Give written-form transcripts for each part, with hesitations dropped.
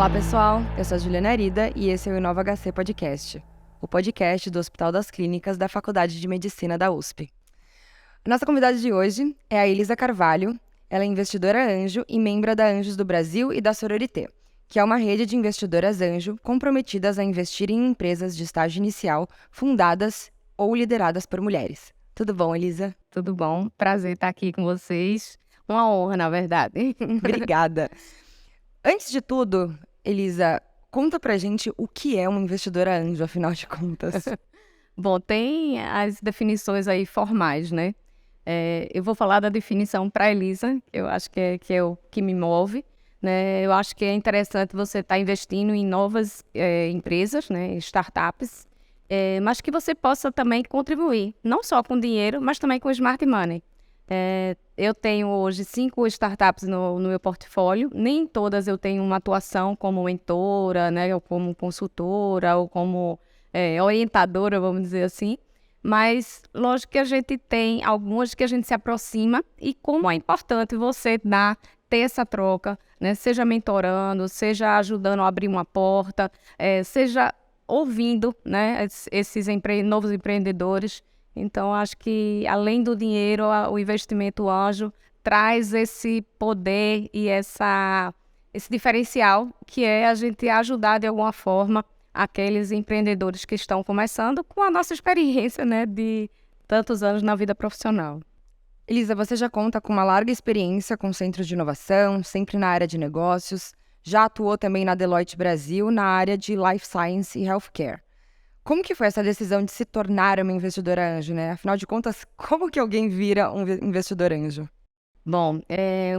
Olá pessoal, eu sou a Juliana Arida e esse é o Inova HC Podcast, o podcast do Hospital das Clínicas da Faculdade de Medicina da USP. A nossa convidada de hoje é a Elisa Carvalho. Ela é investidora anjo e membro da Anjos do Brasil e da Sororité, que é uma rede de investidoras anjo comprometidas a investir em empresas de estágio inicial fundadas ou lideradas por mulheres. Tudo bom, Elisa? Tudo bom? Prazer estar aqui com vocês. Uma honra, na verdade. Obrigada. Antes de tudo, Elisa, conta pra gente o que é uma investidora anjo, afinal de contas. Bom, tem as definições aí formais, né? Eu vou falar da definição para a Elisa, que eu acho que é o que me move, né? Eu acho que é interessante você estar investindo em novas empresas, né? Startups, mas que você possa também contribuir, não só com dinheiro, mas também com smart money. Eu tenho hoje 5 startups no meu portfólio. Nem todas eu tenho uma atuação como mentora, né, ou como consultora, ou como orientadora, vamos dizer assim. Mas, lógico que a gente tem algumas que a gente se aproxima e como é importante você ter essa troca, né, seja mentorando, seja ajudando a abrir uma porta, seja ouvindo, né, esses novos empreendedores. Então, acho que, além do dinheiro, o investimento anjo traz esse poder e esse diferencial, que é a gente ajudar, de alguma forma, aqueles empreendedores que estão começando com a nossa experiência, né, de tantos anos na vida profissional. Elisa, você já conta com uma larga experiência com centros de inovação, sempre na área de negócios. Já atuou também na Deloitte Brasil, na área de Life Science e Healthcare. Como que foi essa decisão de se tornar uma investidora anjo, né? Afinal de contas, como que alguém vira um investidor anjo? Bom,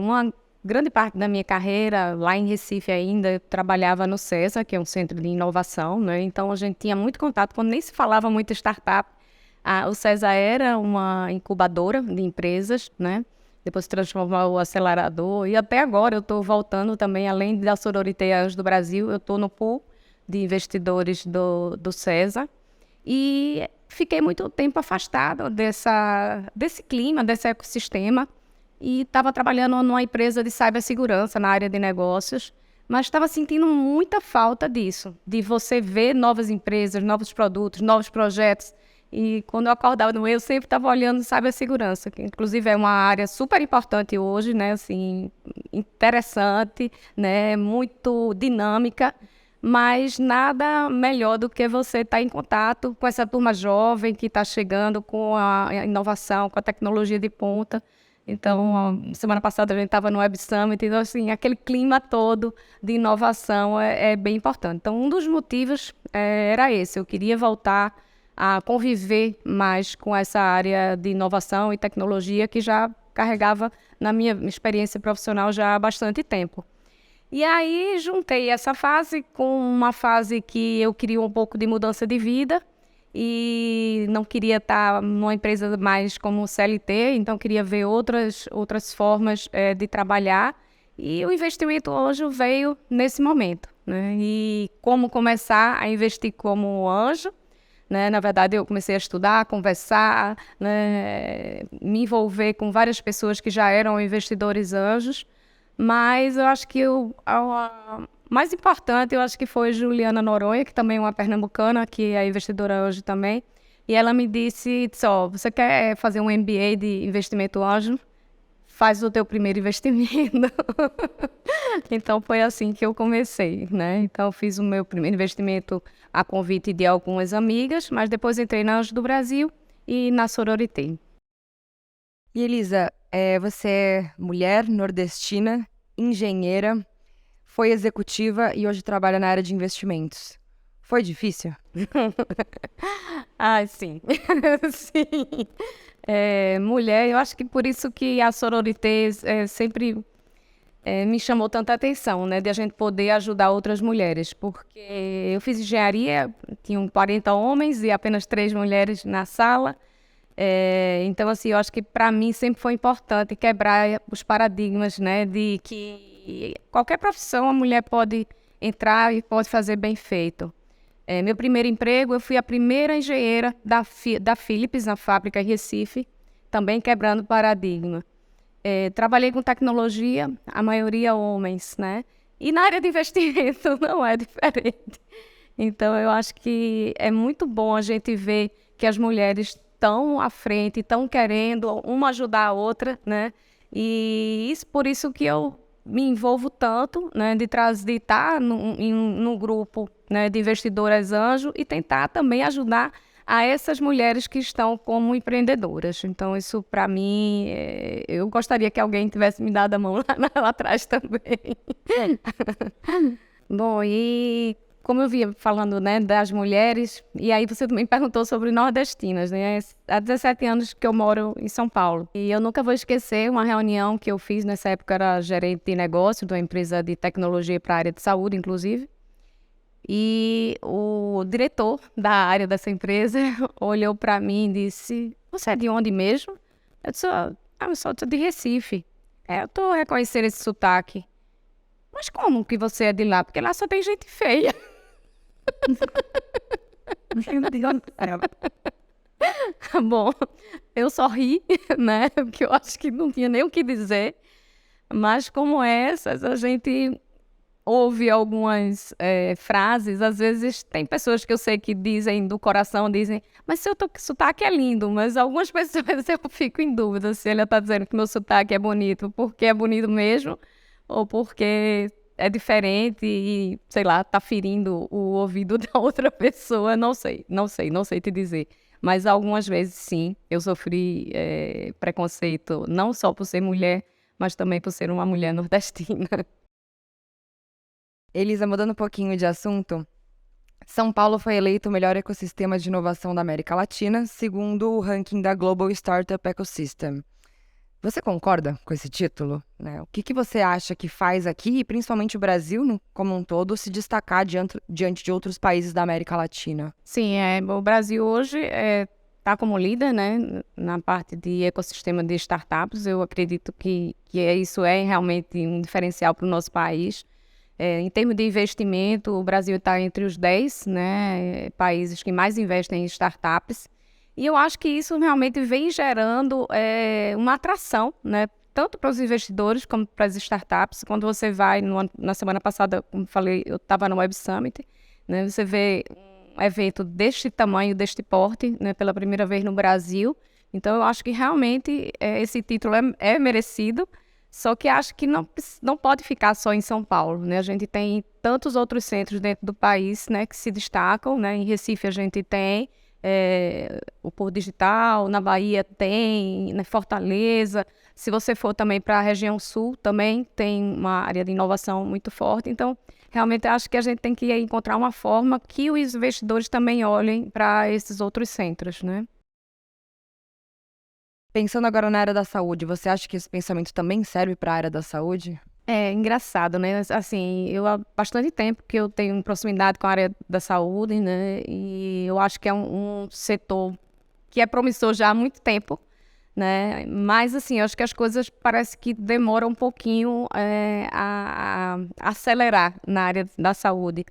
uma grande parte da minha carreira, lá em Recife ainda, eu trabalhava no CESA, que é um centro de inovação, né? Então, a gente tinha muito contato, quando nem se falava muito startup. O CESA era uma incubadora de empresas, né? Depois se transformou o acelerador. E até agora eu estou voltando também, além da Sororité Anjos do Brasil, eu estou no pool de investidores do CESA. E fiquei muito tempo afastada desse clima, desse ecossistema. E estava trabalhando numa empresa de cibersegurança na área de negócios, mas estava sentindo muita falta disso, de você ver novas empresas, novos produtos, novos projetos. E quando eu acordava no eu sempre estava olhando cibersegurança, que inclusive é uma área super importante hoje, né, assim, interessante, né, muito dinâmica, mas nada melhor do que você estar em contato com essa turma jovem que está chegando com a inovação, com a tecnologia de ponta. Então, semana passada a gente estava no Web Summit, então, assim, aquele clima todo de inovação é bem importante. Então, um dos motivos era esse, eu queria voltar a conviver mais com essa área de inovação e tecnologia que já carregava na minha experiência profissional já há bastante tempo. E aí, juntei essa fase com uma fase que eu queria um pouco de mudança de vida, e não queria estar numa empresa mais como CLT, então queria ver outras formas de trabalhar, e o investimento anjo veio nesse momento, né? E como começar a investir como anjo, né? Na verdade, eu comecei a estudar, conversar, né? Me envolver com várias pessoas que já eram investidores anjos, mas eu acho que a mais importante, eu acho que foi Juliana Noronha, que também é uma pernambucana, que é investidora hoje também. E ela me disse, você quer fazer um MBA de investimento anjo? Faz o teu primeiro investimento. Então, foi assim que eu comecei, né? Então, eu fiz o meu primeiro investimento a convite de algumas amigas, mas depois entrei na Anjos do Brasil e na Sororité. E Elisa, você é mulher, nordestina, engenheira, foi executiva e hoje trabalha na área de investimentos. Foi difícil? Sim. Sim. Mulher, eu acho que por isso que a Sororité sempre me chamou tanta atenção, né? De a gente poder ajudar outras mulheres. Porque eu fiz engenharia, tinham 40 homens e apenas 3 mulheres na sala. Então, assim, eu acho que para mim sempre foi importante quebrar os paradigmas, né, de que qualquer profissão a mulher pode entrar e pode fazer bem feito. Meu primeiro emprego, eu fui a primeira engenheira da Philips, na fábrica em Recife, também quebrando paradigma. Trabalhei com tecnologia, a maioria homens, né? E na área de investimento não é diferente. Então, eu acho que é muito bom a gente ver que as mulheres estão à frente, estão querendo uma ajudar a outra, né? E por isso que eu me envolvo tanto, né, de estar no grupo, né, de investidoras anjo e tentar também ajudar a essas mulheres que estão como empreendedoras. Então, isso para mim, eu gostaria que alguém tivesse me dado a mão lá atrás também. Bom, e como eu via falando, né, das mulheres, e aí você também perguntou sobre nordestinas, né? Há 17 anos que eu moro em São Paulo. E eu nunca vou esquecer uma reunião que eu fiz, nessa época era gerente de negócio de uma empresa de tecnologia para a área de saúde, inclusive. E o diretor da área dessa empresa olhou para mim e disse: "Você é de onde mesmo?" Eu disse: eu sou de Recife." Eu estou reconhecendo esse sotaque. "Mas como que você é de lá? Porque lá só tem gente feia." Bom, eu só ri, né? Porque eu acho que não tinha nem o que dizer. Mas como essas, a gente ouve algumas frases. Às vezes tem pessoas que eu sei que dizem do coração, dizem, mas seu sotaque é lindo. Mas algumas pessoas eu fico em dúvida se ele está dizendo que meu sotaque é bonito porque é bonito mesmo ou porque é diferente e, sei lá, tá ferindo o ouvido da outra pessoa. Não sei te dizer. Mas algumas vezes, sim, eu sofri preconceito, não só por ser mulher, mas também por ser uma mulher nordestina. Elisa, mudando um pouquinho de assunto, São Paulo foi eleito o melhor ecossistema de inovação da América Latina, segundo o ranking da Global Startup Ecosystem. Você concorda com esse título, né? O que você acha que faz aqui, e principalmente o Brasil como um todo, se destacar diante de outros países da América Latina? Sim, o Brasil hoje está como líder, né, na parte de ecossistema de startups. Eu acredito que isso é realmente um diferencial para o nosso país. Em termos de investimento, o Brasil está entre os 10, né, países que mais investem em startups. E eu acho que isso realmente vem gerando uma atração, né, tanto para os investidores como para as startups. Quando você vai, na semana passada, como falei, eu estava no Web Summit, né, você vê um evento deste tamanho, deste porte, né, pela primeira vez no Brasil. Então, eu acho que realmente esse título é merecido. Só que acho que não pode ficar só em São Paulo, né? A gente tem tantos outros centros dentro do país, né, que se destacam, né? Em Recife a gente tem o Pôr Digital, na Bahia tem, né, Fortaleza. Se você for também para a região sul, também tem uma área de inovação muito forte. Então, realmente acho que a gente tem que encontrar uma forma que os investidores também olhem para esses outros centros, né? Pensando agora na área da saúde, você acha que esse pensamento também serve para a área da saúde? É engraçado, né? Assim, eu há bastante tempo que eu tenho proximidade com a área da saúde, né? E eu acho que é um setor que é promissor já há muito tempo, né? Mas, assim, eu acho que as coisas parece que demoram um pouquinho a acelerar na área da saúde.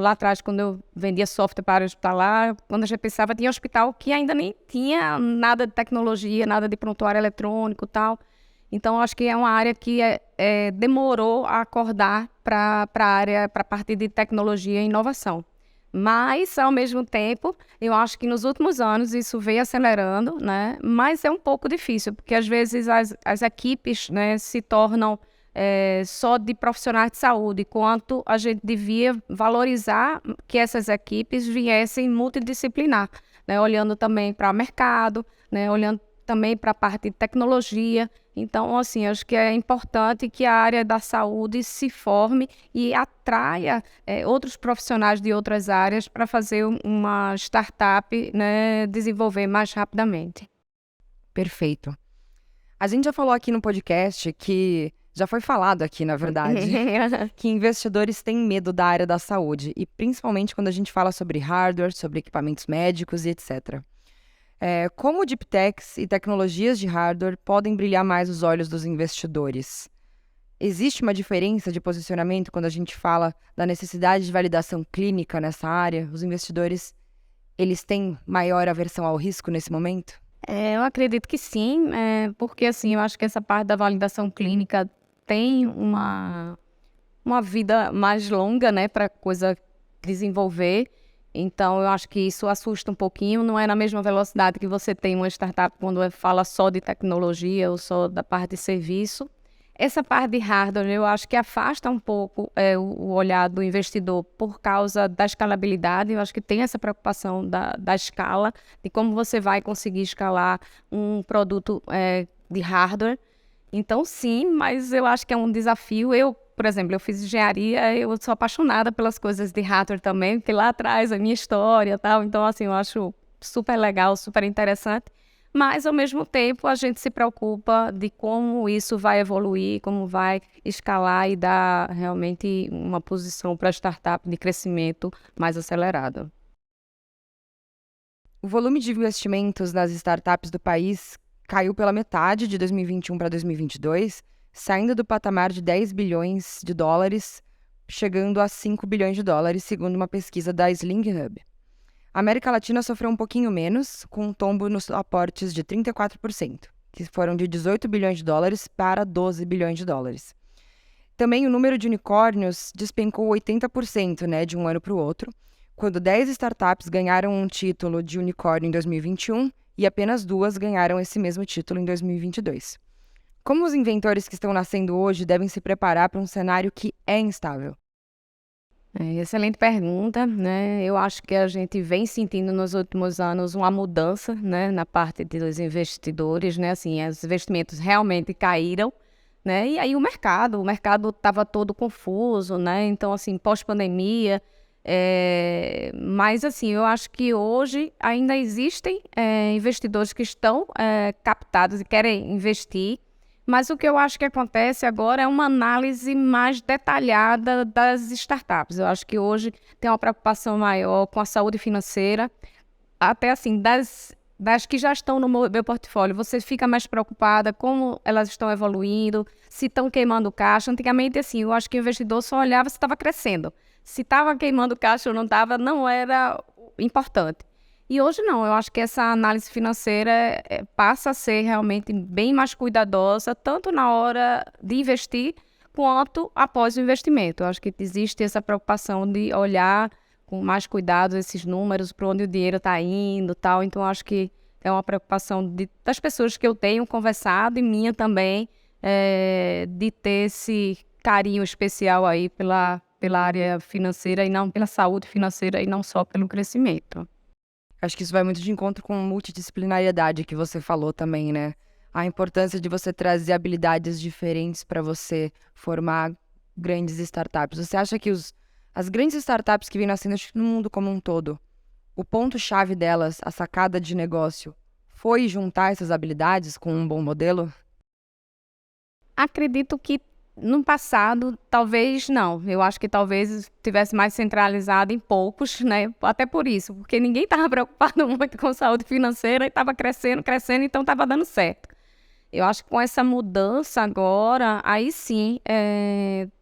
Lá atrás, quando eu vendia software para o hospitalar, quando a gente pensava, tinha hospital que ainda nem tinha nada de tecnologia, nada de prontuário eletrônico e tal. Então, acho que é uma área que demorou a acordar para a parte de tecnologia e inovação. Mas, ao mesmo tempo, eu acho que nos últimos anos isso veio acelerando, né? Mas é um pouco difícil, porque às vezes as equipes, né, se tornam só de profissionais de saúde, quanto a gente devia valorizar que essas equipes viessem multidisciplinar, né? Olhando também para o mercado, né? Olhando também para a parte de tecnologia. Então, assim, acho que é importante que a área da saúde se forme e atraia outros profissionais de outras áreas para fazer uma startup, né, desenvolver mais rapidamente. Perfeito. A gente já falou aqui no podcast que já foi falado aqui, na verdade, que investidores têm medo da área da saúde, e principalmente quando a gente fala sobre hardware, sobre equipamentos médicos e etc. Como Deep Techs e tecnologias de hardware podem brilhar mais os olhos dos investidores? Existe uma diferença de posicionamento quando a gente fala da necessidade de validação clínica nessa área? Os investidores, eles têm maior aversão ao risco nesse momento? Eu acredito que sim, porque assim, eu acho que essa parte da validação clínica tem uma uma vida mais longa, né, para a coisa desenvolver. Então, eu acho que isso assusta um pouquinho. Não é na mesma velocidade que você tem uma startup quando fala só de tecnologia ou só da parte de serviço. Essa parte de hardware, eu acho que afasta um pouco o olhar do investidor por causa da escalabilidade. Eu acho que tem essa preocupação da escala, de como você vai conseguir escalar um produto de hardware. Então, sim, mas eu acho que é um desafio. Eu, por exemplo, eu fiz engenharia, eu sou apaixonada pelas coisas de hardware também, porque lá atrás a minha história e tal. Então, assim, eu acho super legal, super interessante. Mas, ao mesmo tempo, a gente se preocupa de como isso vai evoluir, como vai escalar e dar realmente uma posição para a startup de crescimento mais acelerado. O volume de investimentos nas startups do país caiu pela metade de 2021 para 2022, saindo do patamar de 10 bilhões de dólares, chegando a 5 bilhões de dólares, segundo uma pesquisa da Sling Hub. A América Latina sofreu um pouquinho menos, com um tombo nos aportes de 34%, que foram de 18 bilhões de dólares para 12 bilhões de dólares. Também o número de unicórnios despencou 80%, de um ano para o outro, quando 10 startups ganharam um título de unicórnio em 2021 e apenas 2 ganharam esse mesmo título em 2022. Como os inventores que estão nascendo hoje devem se preparar para um cenário que é instável? Excelente pergunta, né? Eu acho que a gente vem sentindo nos últimos anos uma mudança, né, na parte dos investidores, né? Assim, os investimentos realmente caíram, né? E aí o mercado estava todo confuso, né? Então, assim, pós-pandemia, mas assim, eu acho que hoje ainda existem investidores que estão captados e querem investir. Mas o que eu acho que acontece agora é uma análise mais detalhada das startups. Eu acho que hoje tem uma preocupação maior com a saúde financeira, até assim, das que já estão no meu portfólio. Você fica mais preocupada como elas estão evoluindo, se estão queimando caixa. Antigamente, assim, eu acho que o investidor só olhava se estava crescendo. Se estava queimando caixa ou não estava, não era importante. E hoje não, eu acho que essa análise financeira passa a ser realmente bem mais cuidadosa, tanto na hora de investir, quanto após o investimento. Eu acho que existe essa preocupação de olhar com mais cuidado esses números, para onde o dinheiro está indo e tal. Então, eu acho que é uma preocupação das pessoas que eu tenho conversado e minha também, de ter esse carinho especial aí pela área financeira e não pela saúde financeira e não só pelo crescimento. Acho que isso vai muito de encontro com a multidisciplinariedade que você falou também, né? A importância de você trazer habilidades diferentes para você formar grandes startups. Você acha que as grandes startups que vêm nascendo, acho que no mundo como um todo, o ponto-chave delas, a sacada de negócio, foi juntar essas habilidades com um bom modelo? Acredito que no passado, talvez não. Eu acho que talvez tivesse mais centralizado em poucos, né? Até por isso, porque ninguém estava preocupado muito com saúde financeira e estava crescendo, então estava dando certo. Eu acho que com essa mudança agora, aí sim,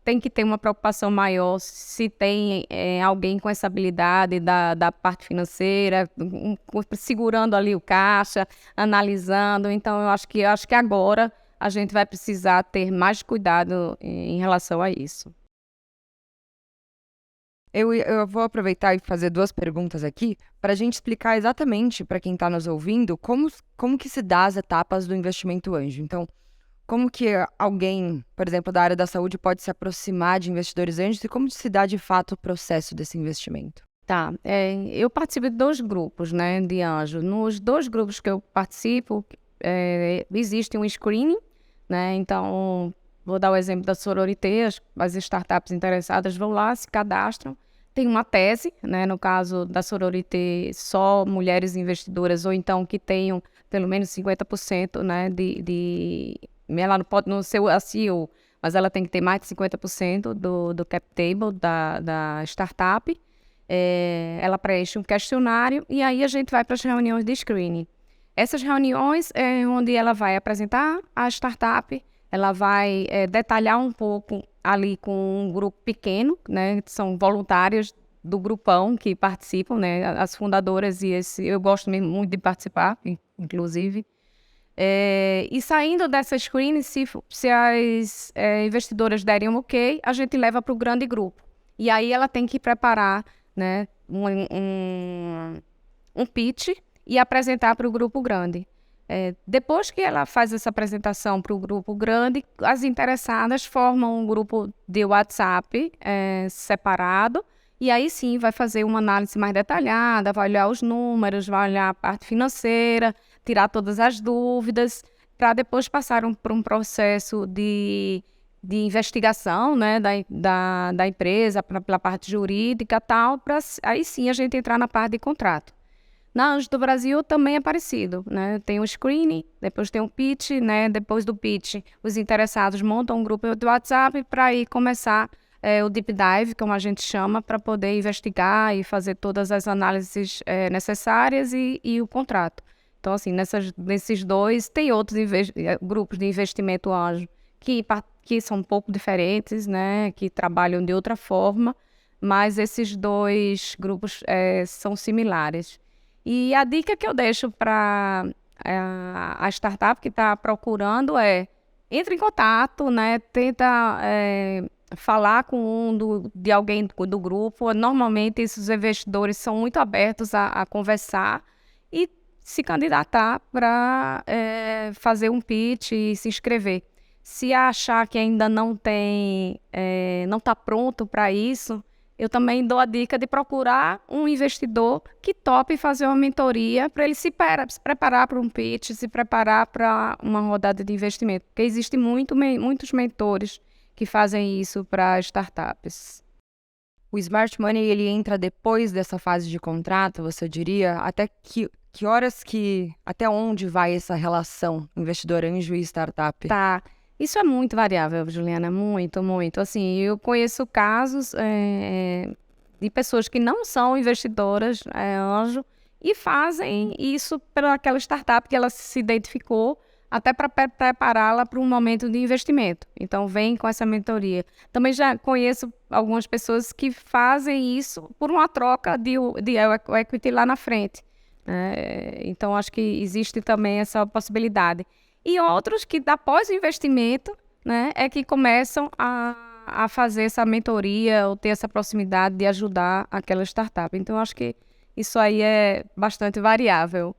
tem que ter uma preocupação maior se tem alguém com essa habilidade da parte financeira, segurando ali o caixa, analisando. Então, eu acho que agora a gente vai precisar ter mais cuidado em relação a isso. Eu vou aproveitar e fazer 2 perguntas aqui para a gente explicar exatamente para quem está nos ouvindo como que se dá as etapas do investimento anjo. Então, como que alguém, por exemplo, da área da saúde pode se aproximar de investidores anjos e como se dá de fato o processo desse investimento? Tá, eu participo de 2 grupos, né, de anjo. Nos 2 grupos que eu participo, existe um screening, né, então vou dar o exemplo da Sororité, as startups interessadas vão lá, se cadastram, tem uma tese, né, no caso da Sororité, só mulheres investidoras ou então que tenham pelo menos 50%, né, ela não pode não ser a CEO, mas ela tem que ter mais de 50% do cap table da startup. Ela preenche um questionário e aí a gente vai para as reuniões de screening. Essas reuniões é onde ela vai apresentar a startup, ela vai detalhar um pouco ali com um grupo pequeno, né? São voluntários do grupão que participam, né? As fundadoras eu gosto mesmo muito de participar, inclusive. E saindo dessa screening, se as investidoras derem um ok, a gente leva para o grande grupo. E aí ela tem que preparar, né, um pitch e apresentar para o grupo grande. Depois que ela faz essa apresentação para o grupo grande, as interessadas formam um grupo de WhatsApp separado, e aí sim vai fazer uma análise mais detalhada, vai olhar os números, vai olhar a parte financeira, tirar todas as dúvidas, para depois passar por um processo de investigação, né, da empresa, pela parte jurídica e tal, para aí sim a gente entrar na parte de contrato. Na Anjos do Brasil também é parecido, né? Tem o screening, depois tem o pitch, né? Depois do pitch, os interessados montam um grupo de WhatsApp para aí começar o deep dive, como a gente chama, para poder investigar e fazer todas as análises necessárias e o contrato. Então, assim, nesses dois, tem outros grupos de investimento anjo que são um pouco diferentes, né? Que trabalham de outra forma, mas esses dois grupos são similares. E a dica que eu deixo para a startup que está procurando entre em contato, né? Tenta falar com de alguém do grupo. Normalmente, esses investidores são muito abertos a conversar e se candidatar para fazer um pitch e se inscrever. Se achar que ainda não está pronto para isso, eu também dou a dica de procurar um investidor que tope fazer uma mentoria para ele se preparar para um pitch, se preparar para uma rodada de investimento. Porque existem muitos mentores que fazem isso para startups. O Smart Money, ele entra depois dessa fase de contrato, você diria? Até que horas até onde vai essa relação investidor-anjo e startup? Tá. Isso é muito variável, Juliana, muito, muito. Assim, eu conheço casos de pessoas que não são investidoras anjo e fazem isso pelaquela startup que ela se identificou até para prepará-la para um momento de investimento. Então, vem com essa mentoria. Também já conheço algumas pessoas que fazem isso por uma troca de equity lá na frente. Então, acho que existe também essa possibilidade. E outros que, após o investimento, né, que começam a fazer essa mentoria ou ter essa proximidade de ajudar aquela startup. Então, acho que isso aí é bastante variável.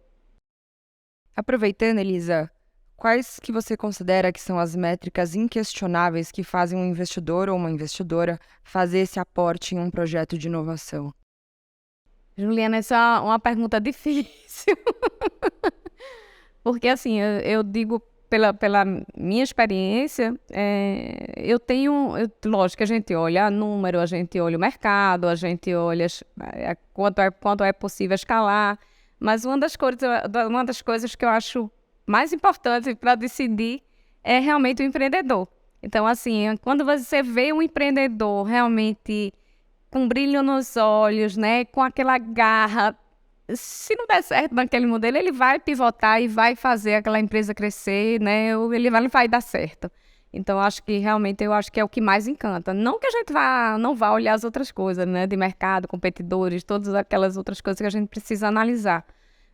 Aproveitando, Elisa, quais que você considera que são as métricas inquestionáveis que fazem um investidor ou uma investidora fazer esse aporte em um projeto de inovação? Juliana, essa é uma pergunta difícil. Porque, assim, eu digo, pela minha experiência, lógico que a gente olha número, a gente olha o mercado, a gente olha quanto é possível escalar, mas uma das coisas que eu acho mais importante para decidir é realmente o empreendedor. Então, assim, quando você vê um empreendedor realmente com brilho nos olhos, né, com aquela garra, se não der certo naquele modelo, ele vai pivotar e vai fazer aquela empresa crescer, né? Ou ele vai dar certo. Então, acho que é o que mais encanta. Não que a gente não vá olhar as outras coisas, né? De mercado, competidores, todas aquelas outras coisas que a gente precisa analisar.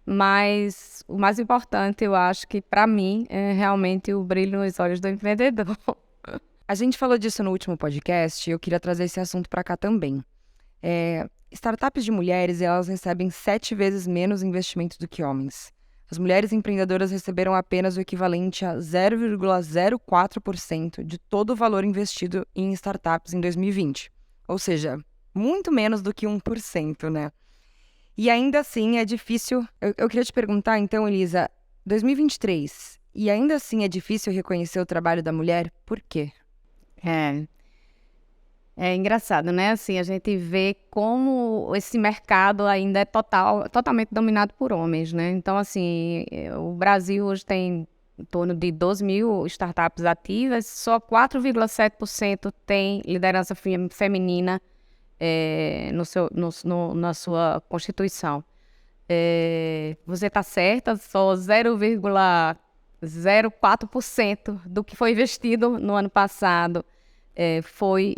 Mas o mais importante, eu acho que, para mim, é realmente o brilho nos olhos do empreendedor. A gente falou disso no último podcast e eu queria trazer esse assunto para cá também. Startups de mulheres, elas recebem 7 vezes menos investimento do que homens. As mulheres empreendedoras receberam apenas o equivalente a 0,04% de todo o valor investido em startups em 2020. Ou seja, muito menos do que 1%, né? E ainda assim é difícil... Eu queria te perguntar, então, Elisa, 2023, e ainda assim é difícil reconhecer o trabalho da mulher, por quê? É engraçado, né? Assim, a gente vê como esse mercado ainda é totalmente dominado por homens, né? Então, assim, o Brasil hoje tem em torno de 12 mil startups ativas, só 4,7% tem liderança feminina na sua constituição. Você está certa, só 0,04% do que foi investido no ano passado foi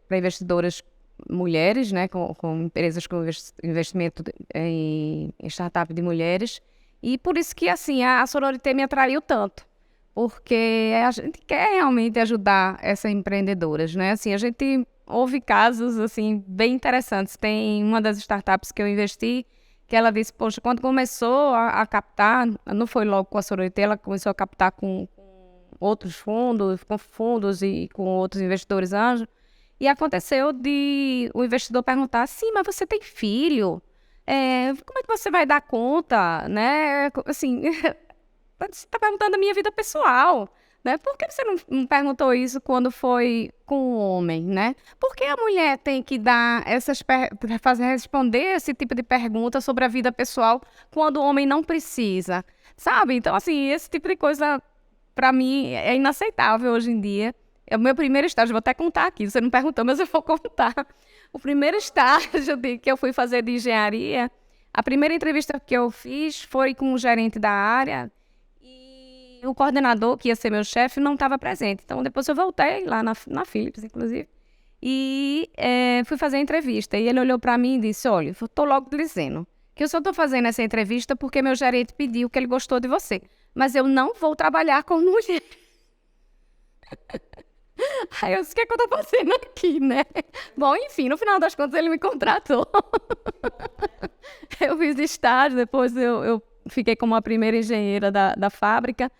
para investidoras mulheres, né, com empresas com investimento em startup de mulheres, E por isso que, assim, a Sororité me atraiu tanto. Porque a gente quer realmente ajudar essas empreendedoras, né? Assim, a gente ouve casos, assim, bem interessantes. Tem uma das startups que eu investi, que ela disse, poxa, quando começou a captar, não foi logo com a Sororité, ela começou a captar com outros fundos, com fundos e com outros investidores anjos. E aconteceu de o investidor perguntar, sim, mas você tem filho? Como é que você vai dar conta, né? Assim, você está perguntando a minha vida pessoal, né? Por que você não perguntou isso quando foi com o homem, né? Por que a mulher tem que dar responder esse tipo de pergunta sobre a vida pessoal quando o homem não precisa, sabe? Então, assim, esse tipo de coisa, para mim, é inaceitável hoje em dia. É o meu primeiro estágio, vou até contar aqui, você não perguntou, mas eu vou contar. O primeiro estágio que eu fui fazer de engenharia, a primeira entrevista que eu fiz foi com o gerente da área e o coordenador, que ia ser meu chefe, não estava presente. Então, depois eu voltei lá na Philips, inclusive, e fui fazer a entrevista. E ele olhou para mim e disse, olha, eu estou logo dizendo que eu só estou fazendo essa entrevista porque meu gerente pediu que ele gostou de você. Mas eu não vou trabalhar com mulher. Aí eu disse, o que é que eu tô fazendo aqui, né? Bom, enfim, no final das contas ele me contratou. Eu fiz estágio, depois eu fiquei como a primeira engenheira da fábrica.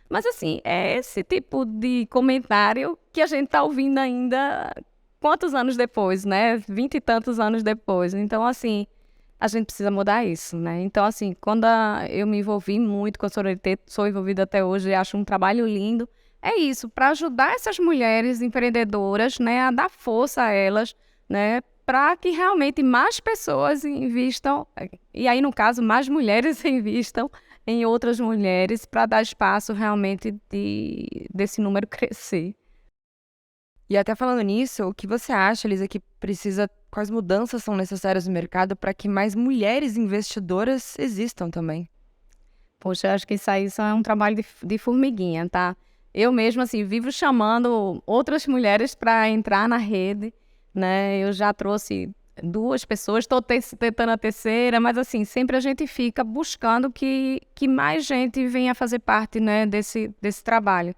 Mas assim, é esse tipo de comentário que a gente tá ouvindo ainda quantos anos depois, né? 20 e tantos anos depois. Então, assim, a gente precisa mudar isso, né? Então, assim, quando eu me envolvi muito com a Sororité, sou envolvida até hoje e acho um trabalho lindo, é isso, para ajudar essas mulheres empreendedoras, né, a dar força a elas, né, para que realmente mais pessoas invistam, e aí, no caso, mais mulheres invistam em outras mulheres para dar espaço realmente desse número crescer. E até falando nisso, o que você acha, Elisa, que precisa, quais mudanças são necessárias no mercado para que mais mulheres investidoras existam também? Poxa, eu acho que isso aí só é um trabalho de formiguinha, tá? Eu mesma, assim, vivo chamando outras mulheres para entrar na rede, né? Eu já trouxe 2 pessoas, estou tentando a terceira, mas, assim, sempre a gente fica buscando que mais gente venha fazer parte, né, desse trabalho.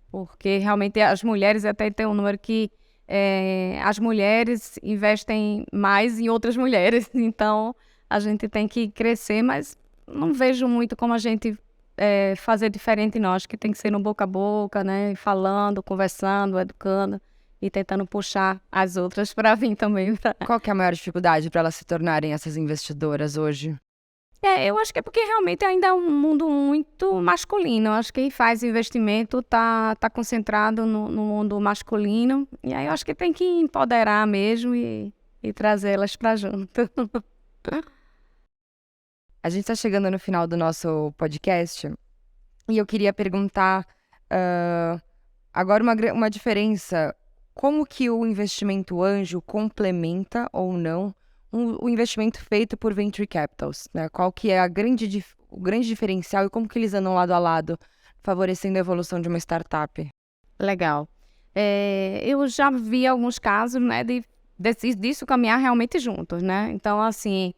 Porque, realmente, as mulheres, até tem um número que as mulheres investem mais em outras mulheres. Então, a gente tem que crescer, mas não vejo muito como a gente fazer diferente não. Acho que tem que ser no boca a boca, né? Falando, conversando, educando e tentando puxar as outras para vir também. Qual que é a maior dificuldade para elas se tornarem essas investidoras hoje? Eu acho que é porque realmente ainda é um mundo muito masculino. Eu acho que quem faz investimento tá concentrado no mundo masculino. E aí eu acho que tem que empoderar mesmo e trazer elas para junto. A gente está chegando no final do nosso podcast e eu queria perguntar agora uma diferença. Como que o investimento anjo complementa ou não o investimento feito por venture capitals, né? Qual que é o grande diferencial e como que eles andam lado a lado, favorecendo a evolução de uma startup? Legal. Eu já vi alguns casos, né, disso caminhar realmente juntos, né? Então, assim,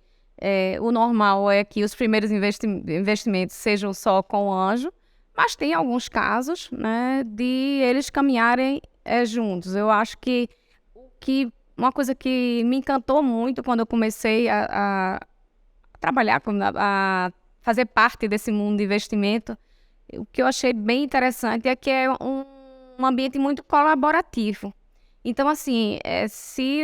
o normal é que os primeiros investimentos sejam só com o anjo, mas tem alguns casos, né, de eles caminharem juntos. Eu acho que uma coisa que me encantou muito quando eu comecei a trabalhar, a fazer parte desse mundo de investimento, o que eu achei bem interessante é que é um ambiente muito colaborativo. Então, assim, se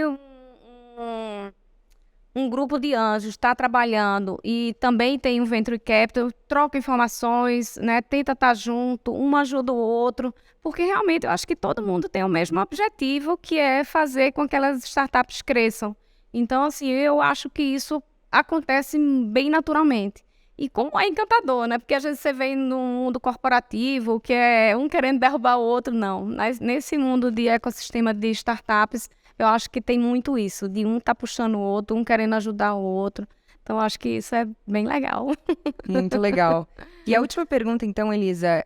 um grupo de anjos está trabalhando e também tem um venture capital, troca informações, né, tenta estar junto, um ajuda o outro, porque realmente eu acho que todo mundo tem o mesmo objetivo, que é fazer com que aquelas startups cresçam. Então, assim, eu acho que isso acontece bem naturalmente. E como é encantador, né? Porque às vezes você vem no mundo corporativo, que é um querendo derrubar o outro, não. Mas nesse mundo de ecossistema de startups, eu acho que tem muito isso, de um tá puxando o outro, um querendo ajudar o outro. Então, eu acho que isso é bem legal. Muito legal. E a última pergunta, então, Elisa,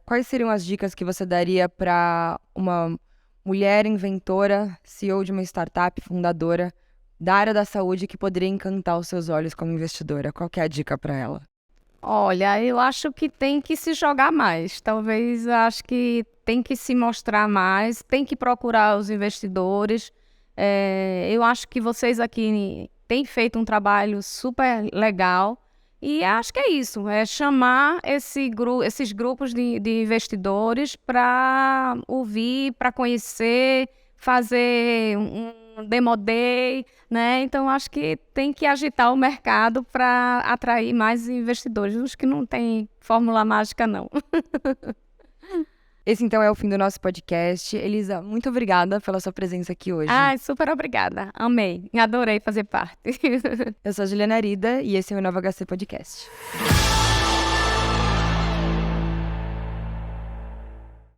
quais seriam as dicas que você daria para uma mulher inventora, CEO de uma startup, fundadora da área da saúde, que poderia encantar os seus olhos como investidora? Qual que é a dica para ela? Olha, eu acho que tem que se jogar mais. Talvez, acho que tem que se mostrar mais, tem que procurar os investidores. Eu acho que vocês aqui têm feito um trabalho super legal. E acho que é isso, é chamar esses grupos de investidores para ouvir, para conhecer, fazer um demo day, né? Então, acho que tem que agitar o mercado para atrair mais investidores. Acho que não tem fórmula mágica, não. Esse, então, é o fim do nosso podcast. Elisa, muito obrigada pela sua presença aqui hoje. Ai, super obrigada. Amei. Adorei fazer parte. Eu sou a Juliana Arida e esse é o Inova HC Podcast.